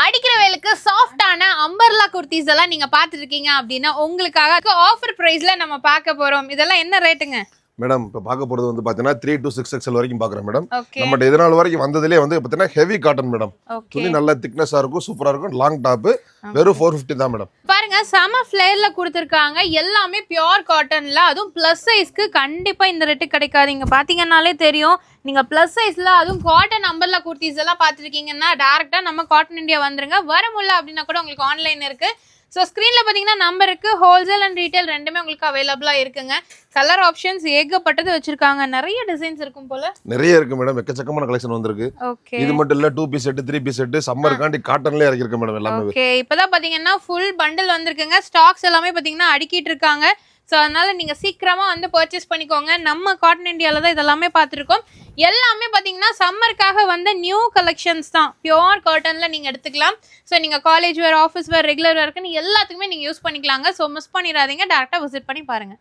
அடிக்கிற வேலுக்கு சாஃப்டான அம்பர்லா குர்த்திஸ் எல்லாம் நீங்க பாத்துட்டு இருக்கீங்க அப்படின்னா உங்களுக்காக ஆஃபர் பிரைஸ்ல நம்ம பார்க்க போறோம். இதெல்லாம் என்ன ரேட்டுங்க மேடம்? இப்போ பார்க்க போகிறது வந்து பார்த்தீங்கன்னா 3 to 6 XL வரைக்கும் பார்க்குறேன் மேடம். ஓகே நம்மகிட்ட இது நாள் வரைக்கும் வந்ததுலேயே வந்து பார்த்தீங்கன்னா ஹெவி காட்டன் மேடம். ஓகே துணி நல்ல திக்னஸாக இருக்கும், சூப்பராக இருக்கும். லாங் டாப்பு வெறும் 450 தான் மேடம். பாருங்க செம ஃபிளேர்ல கொடுத்துருக்காங்க. எல்லாமே பியோர் காட்டன்ல, அதுவும் பிளஸ் சைஸ்க்கு கண்டிப்பா இந்த ரேட்டு கிடைக்காது. இங்க பாத்தீங்கன்னாலே தெரியும். நீங்க பிளஸ் சைஸ்ல அதுவும் காட்டன் அம்பர்லா குர்த்திஸ் எல்லாம் பார்த்துருக்கீங்கன்னா டேரக்டா நம்ம காட்டன் இந்தியா வந்துருங்க. வர முடியல அப்படின்னா கூட உங்களுக்கு ஆன்லைன் இருக்கு. ஸோ ஸ்க்ரீனில் பார்த்தீங்கன்னா நம்பர் இருக்குது. ஹோல்சேல் அண்ட் ரீட்டைல் ரெண்டுமே உங்களுக்கு அவைலபிளாக இருக்குங்க. கலர் ஆப்ஷன்ஸ் ஏகப்பட்டது வச்சிருக்காங்க. நிறைய டிசைன்ஸ் இருக்கும் போல. நிறைய இருக்கு மேடம், எக்கச்சக்கமான கலெக்ஷன் வந்திருக்கு. ஓகே, இது மட்டும் இல்ல, 2 பீஸ் செட் 3 பீஸ் செட் சம்மருக்காண்டி காட்டன்லயே இறக்கிருக்கு மேடம் எல்லாமே. ஓகே, இப்போதான் பார்த்தீங்கன்னா ஃபுல் பண்டில் வந்திருக்குங்க. ஸ்டாக்ஸ் எல்லாமே பார்த்தீங்கன்னா அடுக்கிட்டு இருக்காங்க. ஸோ அதனால நீங்கள் சீக்கிரமாக வந்து பர்ச்சேஸ் பண்ணிக்கோங்க. நம்ம காட்டன் இந்தியாவில் தான் இதெல்லாமே பார்த்துருக்கோம். எல்லாமே பார்த்தீங்கன்னா சம்மருக்காக வந்த நியூ கலெக்ஷன்ஸ் தான். பியோர் காட்டனில் நீங்கள் எடுத்துக்கலாம். ஸோ நீங்கள் college wear, office wear, regular வேர்க்குன்னு எல்லாத்துக்குமே நீங்கள் யூஸ் பண்ணிக்கலாங்க. ஸோ மிஸ் பண்ணிடாதீங்க, டேரெக்டாக விசிட் பண்ணி பாருங்கள்.